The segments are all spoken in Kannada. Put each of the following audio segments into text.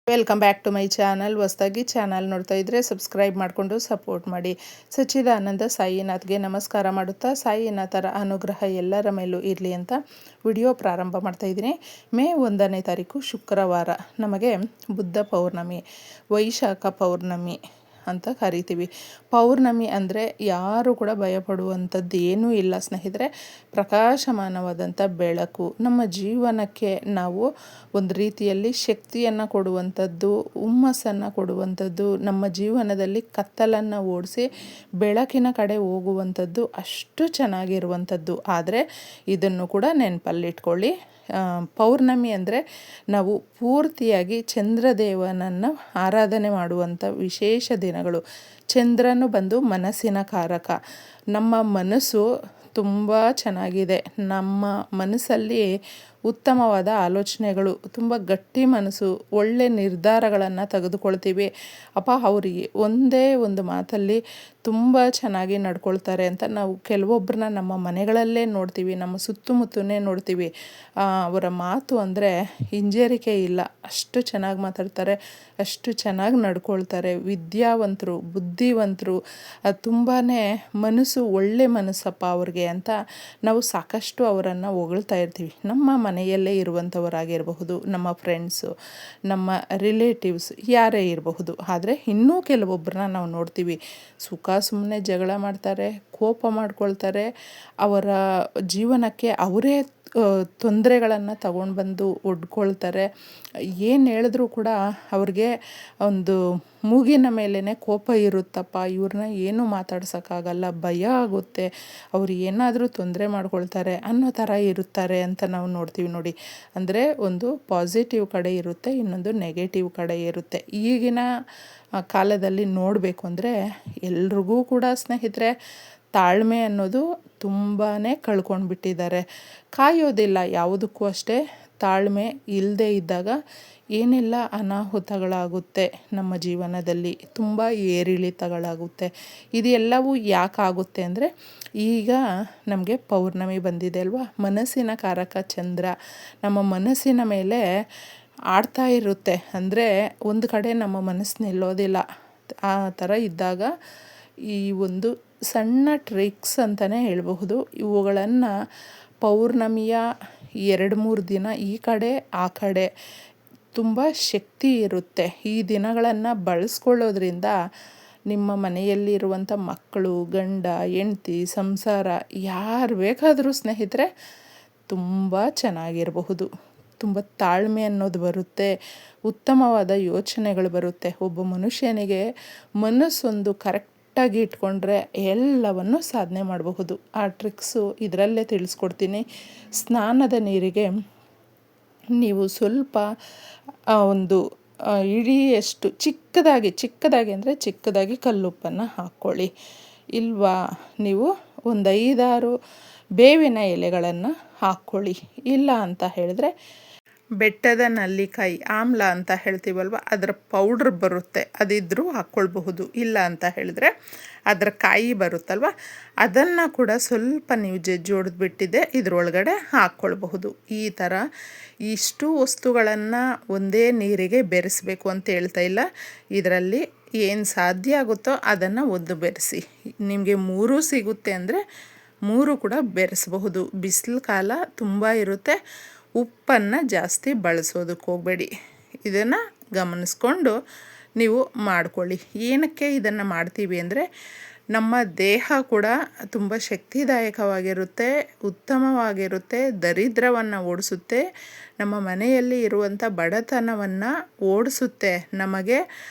Welcome back to my channel. ಹೊಸದಾಗಿ ಚಾನಲ್ ನೋಡ್ತಾ ಇದ್ದರೆ ಸಬ್ಸ್ಕ್ರೈಬ್ ಮಾಡಿಕೊಂಡು ಸಪೋರ್ಟ್ ಮಾಡಿ. ಸಚ್ಚಿದಾನಂದ ಸಾಯಿನಾಥ್ಗೆ ನಮಸ್ಕಾರ ಮಾಡುತ್ತಾ ಸಾಯಿನಾಥರ ಅನುಗ್ರಹ ಎಲ್ಲರ ಮೇಲೂ ಇರಲಿ ಅಂತ ವಿಡಿಯೋ ಪ್ರಾರಂಭ ಮಾಡ್ತಾ ಇದ್ದೀನಿ. ಮೇ 1ನೇ ತಾರೀಕು ಶುಕ್ರವಾರ, ನಮಗೆ ಬುದ್ಧ ಪೌರ್ಣಮಿ, ವೈಶಾಖ ಪೌರ್ಣಮಿ ಅಂತ ಕರಿತೀವಿ. ಪೌರ್ಣಮಿ ಅಂದರೆ ಯಾರು ಕೂಡ ಭಯಪಡುವಂಥದ್ದು ಏನೂ ಇಲ್ಲ ಸ್ನೇಹಿತರೆ. ಪ್ರಕಾಶಮಾನವಾದಂಥ ಬೆಳಕು ನಮ್ಮ ಜೀವನಕ್ಕೆ ನಾವು ಒಂದು ರೀತಿಯಲ್ಲಿ ಶಕ್ತಿಯನ್ನು ಕೊಡುವಂಥದ್ದು, ಹುಮ್ಮಸ್ಸನ್ನು ಕೊಡುವಂಥದ್ದು, ನಮ್ಮ ಜೀವನದಲ್ಲಿ ಕತ್ತಲನ್ನು ಓಡಿಸಿ ಬೆಳಕಿನ ಕಡೆ ಹೋಗುವಂಥದ್ದು ಅಷ್ಟು ಚೆನ್ನಾಗಿರುವಂಥದ್ದು. ಆದರೆ ಇದನ್ನು ಕೂಡ ನೆನಪಲ್ಲಿಟ್ಕೊಳ್ಳಿ, ಪೌರ್ಣಮಿ ಅಂದರೆ ನಾವು ಪೂರ್ತಿಯಾಗಿ ಚಂದ್ರದೇವನನ್ನು ಆರಾಧನೆ ಮಾಡುವಂಥ ವಿಶೇಷ ದಿನಗಳು. ಚಂದ್ರನು ಬಂದು ಮನಸ್ಸಿನ ಕಾರಕ. ನಮ್ಮ ಮನಸ್ಸು ತುಂಬ ಚೆನ್ನಾಗಿದೆ, ನಮ್ಮ ಮನಸ್ಸಲ್ಲಿ ಉತ್ತಮವಾದ ಆಲೋಚನೆಗಳು, ತುಂಬ ಗಟ್ಟಿ ಮನಸ್ಸು, ಒಳ್ಳೆ ನಿರ್ಧಾರಗಳನ್ನು ತೆಗೆದುಕೊಳ್ತೀವಿ. ಅವರಿಗೆ ಒಂದೇ ಒಂದು ಮಾತಲ್ಲಿ ತುಂಬ ಚೆನ್ನಾಗಿ ನಡ್ಕೊಳ್ತಾರೆ ಅಂತ ನಾವು ಕೆಲವೊಬ್ಬರನ್ನ ನಮ್ಮ ಮನೆಗಳಲ್ಲೇ ನೋಡ್ತೀವಿ, ನಮ್ಮ ಸುತ್ತಮುತ್ತನೇ ನೋಡ್ತೀವಿ. ಅವರ ಮಾತು ಅಂದರೆ ಹಿಂಜರಿಕೆ ಇಲ್ಲ, ಅಷ್ಟು ಚೆನ್ನಾಗಿ ಮಾತಾಡ್ತಾರೆ, ಅಷ್ಟು ಚೆನ್ನಾಗಿ ನಡ್ಕೊಳ್ತಾರೆ. ವಿದ್ಯಾವಂತರು, ಬುದ್ಧಿವಂತರು, ತುಂಬಾ ಮನಸ್ಸು ಒಳ್ಳೆ ಮನಸ್ಸಪ್ಪ ಅವ್ರಿಗೆ ಅಂತ ನಾವು ಸಾಕಷ್ಟು ಅವರನ್ನು ಹೊಗಳ್ತಾ ಇರ್ತೀವಿ. ನಮ್ಮ ಮನೆಯಲ್ಲೇ ಇರುವಂಥವರಾಗಿರಬಹುದು, ನಮ್ಮ ಫ್ರೆಂಡ್ಸು, ನಮ್ಮ ರಿಲೇಟಿವ್ಸ್ ಯಾರೇ ಇರಬಹುದು. ಆದರೆ ಇನ್ನೂ ಕೆಲವೊಬ್ಬರನ್ನ ನಾವು ನೋಡ್ತೀವಿ, ಸುಮ್ಮನೆ ಜಗಳ ಮಾಡ್ತಾರೆ, ಕೋಪ ಮಾಡ್ಕೊಳ್ತಾರೆ, ಅವರ ಜೀವನಕ್ಕೆ ಅವರೇ ತೊಂದರೆಗಳನ್ನು ತಗೊಂಡು ಬಂದು ಒಡ್ಕೊಳ್ತಾರೆ. ಏನು ಹೇಳಿದ್ರೂ ಕೂಡ ಅವ್ರಿಗೆ ಒಂದು ಮೂಗಿನ ಮೇಲೇ ಕೋಪ ಇರುತ್ತಪ್ಪ, ಇವ್ರನ್ನ ಏನೂ ಮಾತಾಡ್ಸೋಕ್ಕಾಗಲ್ಲ, ಭಯ ಆಗುತ್ತೆ, ಅವ್ರು ಏನಾದರೂ ತೊಂದರೆ ಮಾಡ್ಕೊಳ್ತಾರೆ ಅನ್ನೋ ಥರ ಇರುತ್ತಾರೆ ಅಂತ ನಾವು ನೋಡ್ತೀವಿ ನೋಡಿ. ಅಂದರೆ ಒಂದು ಪಾಸಿಟಿವ್ ಕಡೆ ಇರುತ್ತೆ, ಇನ್ನೊಂದು ನೆಗೆಟಿವ್ ಕಡೆ ಇರುತ್ತೆ. ಈಗಿನ ಕಾಲದಲ್ಲಿ ನೋಡಬೇಕು ಅಂದರೆ ಎಲ್ರಿಗೂ ಕೂಡ ಸ್ನೇಹಿತರೆ ತಾಳ್ಮೆ ಅನ್ನೋದು ತುಂಬಾ ಕಳ್ಕೊಂಡ್ಬಿಟ್ಟಿದ್ದಾರೆ. ಕಾಯೋದಿಲ್ಲ ಯಾವುದಕ್ಕೂ ಅಷ್ಟೇ. ತಾಳ್ಮೆ ಇಲ್ಲದೆ ಇದ್ದಾಗ ಏನೆಲ್ಲ ಅನಾಹುತಗಳಾಗುತ್ತೆ ನಮ್ಮ ಜೀವನದಲ್ಲಿ, ತುಂಬ ಏರಿಳಿತಗಳಾಗುತ್ತೆ. ಇದೆಲ್ಲವೂ ಯಾಕಾಗುತ್ತೆ ಅಂದರೆ ಈಗ ನಮಗೆ ಪೌರ್ಣಮಿ ಬಂದಿದೆ ಅಲ್ವಾ, ಮನಸ್ಸಿನ ಕಾರಕ ಚಂದ್ರ ನಮ್ಮ ಮನಸ್ಸಿನ ಮೇಲೆ ಆಡ್ತಾ ಇರುತ್ತೆ. ಅಂದರೆ ಒಂದು ಕಡೆ ನಮ್ಮ ಮನಸ್ಸು ನಿಲ್ಲೋದಿಲ್ಲ. ಆ ಥರ ಇದ್ದಾಗ ಈ ಒಂದು ಸಣ್ಣ ಟ್ರಿಕ್ಸ್ ಅಂತಲೇ ಹೇಳಬಹುದು. ಇವುಗಳನ್ನು ಪೌರ್ಣಮಿಯ 2-3 ದಿನ ಈ ಕಡೆ ಆ ಕಡೆ ತುಂಬ ಶಕ್ತಿ ಇರುತ್ತೆ. ಈ ದಿನಗಳನ್ನು ಬಳಸ್ಕೊಳ್ಳೋದ್ರಿಂದ ನಿಮ್ಮ ಮನೆಯಲ್ಲಿರುವಂಥ ಮಕ್ಕಳು, ಗಂಡ ಹೆಂಡ್ತಿ, ಸಂಸಾರ ಯಾರು ಬೇಕಾದರೂ ಸ್ನೇಹಿತರೆ ತುಂಬ ಚೆನ್ನಾಗಿರಬಹುದು. ತುಂಬ ತಾಳ್ಮೆ ಅನ್ನೋದು ಬರುತ್ತೆ, ಉತ್ತಮವಾದ ಯೋಚನೆಗಳು ಬರುತ್ತೆ. ಒಬ್ಬ ಮನುಷ್ಯನಿಗೆ ಮನಸ್ಸೊಂದು ಕರೆಕ್ಟಾಗಿ ಇಟ್ಕೊಂಡ್ರೆ ಎಲ್ಲವನ್ನು ಸಾಧನೆ ಮಾಡಬಹುದು. ಆ ಟ್ರಿಕ್ಸು ಇದರಲ್ಲೇ ತಿಳಿಸ್ಕೊಡ್ತೀನಿ. ಸ್ನಾನದ ನೀರಿಗೆ ನೀವು ಸ್ವಲ್ಪ ಒಂದು ಇಡಿಯಷ್ಟು ಚಿಕ್ಕದಾಗಿ ಅಂದರೆ ಚಿಕ್ಕದಾಗಿ ಕಲ್ಲುಪ್ಪನ್ನು ಹಾಕ್ಕೊಳ್ಳಿ. ಇಲ್ವಾ ನೀವು ಒಂದು 5-6 ಬೇವಿನ ಎಲೆಗಳನ್ನು ಹಾಕ್ಕೊಳ್ಳಿ. ಇಲ್ಲ ಅಂತ ಹೇಳಿದ್ರೆ ಬೆಟ್ಟದ ನಲ್ಲಿಕಾಯಿ ಆಮ್ಲ ಅಂತ ಹೇಳ್ತೀವಲ್ವ, ಅದರ ಪೌಡ್ರ್ ಬರುತ್ತೆ, ಅದಿದ್ದರೂ ಹಾಕ್ಕೊಳ್ಬಹುದು. ಇಲ್ಲ ಅಂತ ಹೇಳಿದ್ರೆ ಅದರ ಕಾಯಿ ಬರುತ್ತಲ್ವ, ಅದನ್ನು ಕೂಡ ಸ್ವಲ್ಪ ನೀವು ಜಜ್ಜಿ ಹೊಡೆದ್ಬಿಟ್ಟಿದೆ ಇದರೊಳಗಡೆ ಹಾಕ್ಕೊಳ್ಬಹುದು. ಈ ಥರ ಇಷ್ಟು ವಸ್ತುಗಳನ್ನು ಒಂದೇ ನೀರಿಗೆ ಬೆರೆಸಬೇಕು ಅಂತ ಹೇಳ್ತಾ ಇಲ್ಲ. ಇದರಲ್ಲಿ ಏನು ಸಾಧ್ಯ ಆಗುತ್ತೋ ಅದನ್ನು ಒಂದು ಬೆರೆಸಿ. ನಿಮಗೆ 3 ಸಿಗುತ್ತೆ ಅಂದರೆ 3 ಕೂಡ ಬೆರೆಸಬಹುದು. ಬಿಸಿಲು ಕಾಲ ತುಂಬ ಇರುತ್ತೆ, ಉಪ್ಪನ್ನು ಜಾಸ್ತಿ ಬಳಸೋದಕ್ಕೆ ಹೋಗಬೇಡಿ. ಇದನ್ನು ಗಮನಿಸ್ಕೊಂಡು ನೀವು ಮಾಡ್ಕೊಳ್ಳಿ. ಏನಕ್ಕೆ ಇದನ್ನು ಮಾಡ್ತೀವಿ ಅಂದರೆ ನಮ್ಮ ದೇಹ ಕೂಡ ತುಂಬ ಶಕ್ತಿದಾಯಕವಾಗಿರುತ್ತೆ, ಉತ್ತಮವಾಗಿರುತ್ತೆ, ದರಿದ್ರವನ್ನು ಓಡಿಸುತ್ತೆ, ನಮ್ಮ ಮನೆಯಲ್ಲಿ ಇರುವಂಥ ಬಡತನವನ್ನು ಓಡಿಸುತ್ತೆ. ನಮಗೆ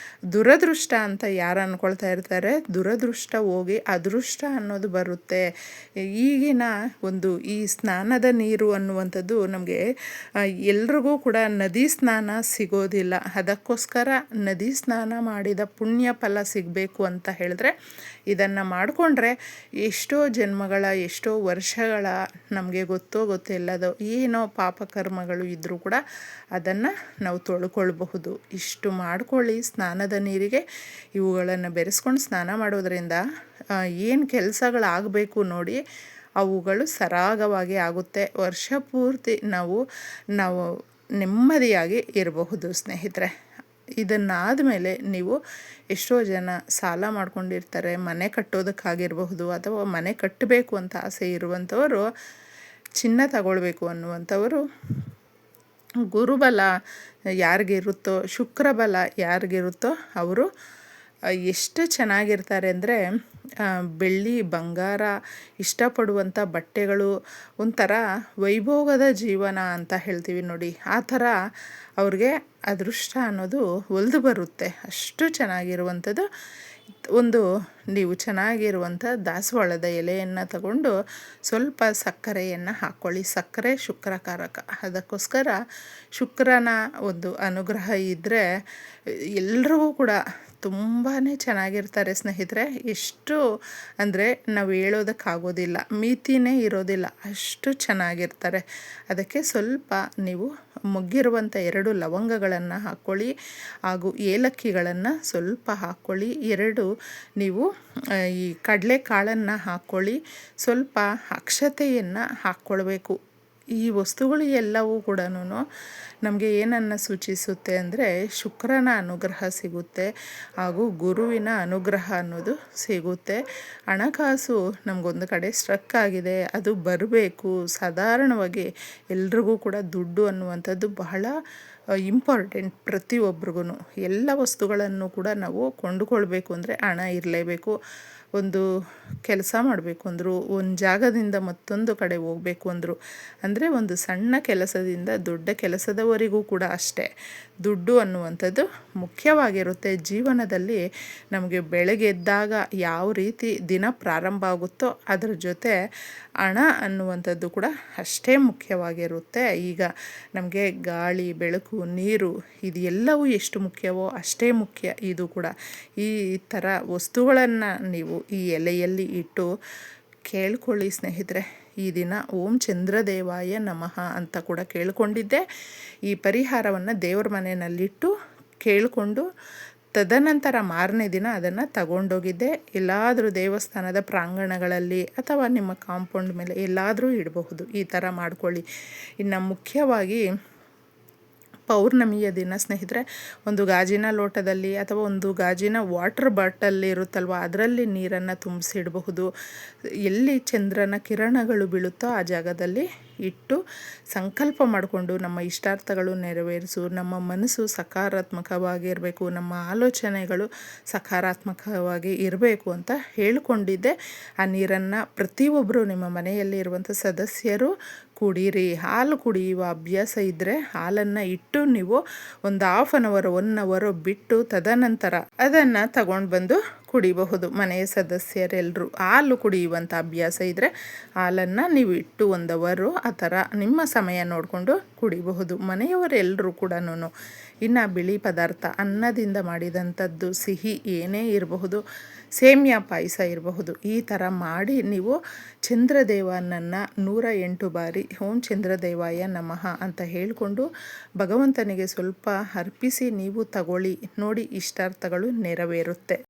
ದುರದೃಷ್ಟ ಅಂತ ಯಾರು ಅಂದ್ಕೊಳ್ತಾ ಇರ್ತಾರೆ, ದುರದೃಷ್ಟ ಹೋಗಿ ಅದೃಷ್ಟ ಅನ್ನೋದು ಬರುತ್ತೆ. ಈಗಿನ ಒಂದು ಈ ಸ್ನಾನದ ನೀರು ಅನ್ನುವಂಥದ್ದು ನಮಗೆ ಎಲ್ರಿಗೂ ಕೂಡ ನದಿ ಸ್ನಾನ ಸಿಗೋದಿಲ್ಲ. ಅದಕ್ಕೋಸ್ಕರ ನದಿ ಸ್ನಾನ ಮಾಡಿದ ಪುಣ್ಯ ಫಲ ಸಿಗಬೇಕು ಅಂತ ಹೇಳಿದ್ರೆ ಇದನ್ನು ಮಾಡಿಕೊಂಡ್ರೆ ಎಷ್ಟೋ ಜನ್ಮಗಳ, ಎಷ್ಟೋ ವರ್ಷಗಳ ನಮಗೆ ಗೊತ್ತಿಲ್ಲದೋ ಏನೋ ಪಾಪಕರ್ಮಗಳು ಇದ್ದರೂ ಕೂಡ ಅದನ್ನು ನಾವು ತೊಳ್ಕೊಳ್ಬಹುದು. ಇಷ್ಟು ಮಾಡ್ಕೊಳ್ಳಿ. ಸ್ನಾನದ ನೀರಿಗೆ ಇವುಗಳನ್ನು ಬೆರೆಸ್ಕೊಂಡು ಸ್ನಾನ ಮಾಡೋದ್ರಿಂದ ಏನು ಕೆಲಸಗಳಾಗಬೇಕು ನೋಡಿ ಅವುಗಳು ಸರಾಗವಾಗಿ ಆಗುತ್ತೆ. ವರ್ಷ ಪೂರ್ತಿ ನಾವು ನೆಮ್ಮದಿಯಾಗಿ ಇರಬಹುದು ಸ್ನೇಹಿತರೆ. ಇದನ್ನಾದಮೇಲೆ ನೀವು ಎಷ್ಟೋ ಜನ ಸಾಲ ಮಾಡ್ಕೊಂಡಿರ್ತಾರೆ, ಮನೆ ಕಟ್ಟೋದಕ್ಕಾಗಿರಬಹುದು ಅಥವಾ ಮನೆ ಕಟ್ಟಬೇಕು ಅಂತ ಆಸೆ ಇರುವಂಥವರು, ಚಿನ್ನ ತಗೊಳ್ಬೇಕು ಅನ್ನುವಂಥವರು, ಗುರುಬಲ ಯಾರಿಗಿರುತ್ತೋ, ಶುಕ್ರಬಲ ಯಾರಿಗಿರುತ್ತೋ ಅವರು ಎಷ್ಟು ಚೆನ್ನಾಗಿರ್ತಾರೆ ಅಂದರೆ, ಬೆಳ್ಳಿ ಬಂಗಾರ ಇಷ್ಟಪಡುವಂಥ ಬಟ್ಟೆಗಳು, ಒಂಥರ ವೈಭೋಗದ ಜೀವನ ಅಂತ ಹೇಳ್ತೀವಿ ನೋಡಿ, ಆ ಥರ ಅವ್ರಿಗೆ ಅದೃಷ್ಟ ಅನ್ನೋದು ಒಲಿದು ಬರುತ್ತೆ. ಅಷ್ಟು ಚೆನ್ನಾಗಿರುವಂಥದ್ದು. ಒಂದು ನೀವು ಚೆನ್ನಾಗಿರುವಂಥ ದಾಸವಾಳದ ಎಲೆಯನ್ನು ತಗೊಂಡು ಸ್ವಲ್ಪ ಸಕ್ಕರೆಯನ್ನು ಹಾಕ್ಕೊಳ್ಳಿ. ಸಕ್ಕರೆ ಶುಕ್ರಕಾರಕ, ಅದಕ್ಕೋಸ್ಕರ ಶುಕ್ರನ ಒಂದು ಅನುಗ್ರಹ ಇದ್ದರೆ ಎಲ್ರಿಗೂ ಕೂಡ ತುಂಬಾ ಚೆನ್ನಾಗಿರ್ತಾರೆ ಸ್ನೇಹಿತರೆ. ಎಷ್ಟು ಅಂದರೆ ನಾವು ಹೇಳೋದಕ್ಕಾಗೋದಿಲ್ಲ, ಮಿತಿನೇ ಇರೋದಿಲ್ಲ, ಅಷ್ಟು ಚೆನ್ನಾಗಿರ್ತಾರೆ. ಅದಕ್ಕೆ ಸ್ವಲ್ಪ ನೀವು ಮುಗ್ಗಿರುವಂಥ 2 ಲವಂಗಗಳನ್ನು ಹಾಕ್ಕೊಳ್ಳಿ, ಹಾಗೂ ಏಲಕ್ಕಿಗಳನ್ನು ಸ್ವಲ್ಪ ಹಾಕ್ಕೊಳ್ಳಿ. 2 ನೀವು ಈ ಕಡಲೆಕಾಳನ್ನು ಹಾಕ್ಕೊಳ್ಳಿ, ಸ್ವಲ್ಪ ಅಕ್ಷತೆಯನ್ನು ಹಾಕ್ಕೊಳ್ಬೇಕು. ಈ ವಸ್ತುಗಳು ಎಲ್ಲವೂ ಕೂಡ ನಮಗೆ ಏನನ್ನು ಸೂಚಿಸುತ್ತೆ ಅಂದರೆ, ಶುಕ್ರನ ಅನುಗ್ರಹ ಸಿಗುತ್ತೆ ಹಾಗೂ ಗುರುವಿನ ಅನುಗ್ರಹ ಅನ್ನೋದು ಸಿಗುತ್ತೆ. ಹಣಕಾಸು ನಮಗೊಂದು ಕಡೆ ಸ್ಟ್ರಕ್ ಆಗಿದೆ, ಅದು ಬರಬೇಕು. ಸಾಧಾರಣವಾಗಿ ಎಲ್ರಿಗೂ ಕೂಡ ದುಡ್ಡು ಅನ್ನುವಂಥದ್ದು ಬಹಳ ಇಂಪಾರ್ಟೆಂಟ್. ಪ್ರತಿಯೊಬ್ರಿಗೂ ಎಲ್ಲ ವಸ್ತುಗಳನ್ನು ಕೂಡ ನಾವು ಕೊಂಡುಕೊಳ್ಬೇಕು ಅಂದರೆ ಹಣ ಇರಲೇಬೇಕು. ಒಂದು ಕೆಲಸ ಮಾಡಬೇಕು ಅಂದರು, ಒಂದು ಜಾಗದಿಂದ ಮತ್ತೊಂದು ಕಡೆ ಹೋಗಬೇಕು ಅಂದರು ಅಂದರೆ, ಒಂದು ಸಣ್ಣ ಕೆಲಸದಿಂದ ದೊಡ್ಡ ಕೆಲಸದವರೆಗೂ ಕೂಡ ಅಷ್ಟೇ ದುಡ್ಡು ಅನ್ನುವಂಥದ್ದು ಮುಖ್ಯವಾಗಿರುತ್ತೆ ಜೀವನದಲ್ಲಿ. ನಮಗೆ ಬೆಳಗ್ಗೆ ಎದ್ದಾಗ ಯಾವ ರೀತಿ ದಿನ ಪ್ರಾರಂಭ ಆಗುತ್ತೋ ಅದರ ಜೊತೆ ಹಣ ಅನ್ನುವಂಥದ್ದು ಕೂಡ ಅಷ್ಟೇ ಮುಖ್ಯವಾಗಿರುತ್ತೆ. ಈಗ ನಮಗೆ ಗಾಳಿ, ಬೆಳಕು, ನೀರು ಇದು ಎಲ್ಲವೂ ಎಷ್ಟು ಮುಖ್ಯವೋ ಅಷ್ಟೇ ಮುಖ್ಯ ಇದು ಕೂಡ. ಈ ಥರ ವಸ್ತುಗಳನ್ನು ನೀವು ಈ ಎಲೆಯಲ್ಲಿ ಇಟ್ಟು ಕೇಳ್ಕೊಳ್ಳಿ ಸ್ನೇಹಿತರೆ. ಈ ದಿನ ಓಂ ಚಂದ್ರದೇವಾಯ ನಮಃ ಅಂತ ಕೂಡ ಕೇಳಿಕೊಂಡಿದ್ದೆ. ಈ ಪರಿಹಾರವನ್ನು ದೇವರ ಮನೆಯಲ್ಲಿಟ್ಟು ಕೇಳಿಕೊಂಡು ತದನಂತರ ಮಾರನೇ ದಿನ ಅದನ್ನು ತಗೊಂಡೋಗಿದ್ದೆ. ಎಲ್ಲಾದರೂ ದೇವಸ್ಥಾನದ ಪ್ರಾಂಗಣಗಳಲ್ಲಿ ಅಥವಾ ನಿಮ್ಮ ಕಾಂಪೌಂಡ್ ಮೇಲೆ ಎಲ್ಲಾದರೂ ಇಡಬಹುದು. ಈ ಥರ ಮಾಡ್ಕೊಳ್ಳಿ. ಇನ್ನು ಮುಖ್ಯವಾಗಿ ಪೌರ್ಣಮಿಯ ದಿನ ಸ್ನೇಹಿತರೆ, ಒಂದು ಗಾಜಿನ ಲೋಟದಲ್ಲಿ ಅಥವಾ ಒಂದು ಗಾಜಿನ ವಾಟರ್ ಬಾಟಲ್ ಇರುತ್ತಲ್ವ, ಅದರಲ್ಲಿ ನೀರನ್ನು ತುಂಬಿಸಿಡಬಹುದು. ಎಲ್ಲಿ ಚಂದ್ರನ ಕಿರಣಗಳು ಬೀಳುತ್ತೋ ಆ ಜಾಗದಲ್ಲಿ ಇಟ್ಟು ಸಂಕಲ್ಪ ಮಾಡಿಕೊಂಡು ನಮ್ಮ ಇಷ್ಟಾರ್ಥಗಳು ನೆರವೇರಿಸು, ನಮ್ಮ ಮನಸ್ಸು ಸಕಾರಾತ್ಮಕವಾಗಿರಬೇಕು, ನಮ್ಮ ಆಲೋಚನೆಗಳು ಸಕಾರಾತ್ಮಕವಾಗಿ ಇರಬೇಕು ಅಂತ ಹೇಳಿಕೊಂಡಿದ್ದೆ. ಆ ನೀರನ್ನು ಪ್ರತಿಯೊಬ್ಬರು ನಿಮ್ಮ ಮನೆಯಲ್ಲಿ ಇರುವಂಥ ಸದಸ್ಯರು ಕುಡೀರಿ. ಹಾಲು ಕುಡಿಯುವ ಅಭ್ಯಾಸ ಇದ್ದರೆ ಹಾಲನ್ನು ಇಟ್ಟು ನೀವು ಒಂದು 1 ಅವರ್ ಬಿಟ್ಟು ತದನಂತರ ಅದನ್ನು ತಗೊಂಡು ಬಂದು ಕುಡಿಬಹುದು. ಮನೆಯ ಸದಸ್ಯರೆಲ್ಲರೂ ಹಾಲು ಕುಡಿಯುವಂಥ ಅಭ್ಯಾಸ ಇದ್ದರೆ ಹಾಲನ್ನು ನೀವು ಇಟ್ಟು 1 ಅವರು ಆ ಥರ ನಿಮ್ಮ ಸಮಯ ನೋಡಿಕೊಂಡು ಕುಡಿಬಹುದು ಮನೆಯವರೆಲ್ಲರೂ ಕೂಡ. ಇನ್ನು ಬಿಳಿ ಪದಾರ್ಥ, ಅನ್ನದಿಂದ ಮಾಡಿದಂಥದ್ದು, ಸಿಹಿ ಏನೇ ಇರಬಹುದು, ಸೇಮಿಯಾ ಪಾಯಸ ಇರಬಹುದು, ಈ ಥರ ಮಾಡಿ ನೀವು ಚಂದ್ರದೇವನನ್ನು 108 ಬಾರಿ ಓಂ ಚಂದ್ರದೇವಾಯ ನಮಃ ಅಂತ ಹೇಳಿಕೊಂಡು ಭಗವಂತನಿಗೆ ಸ್ವಲ್ಪ ಅರ್ಪಿಸಿ ನೀವು ತಗೊಳ್ಳಿ. ನೋಡಿ, ಇಷ್ಟಾರ್ಥಗಳು ನೆರವೇರುತ್ತೆ.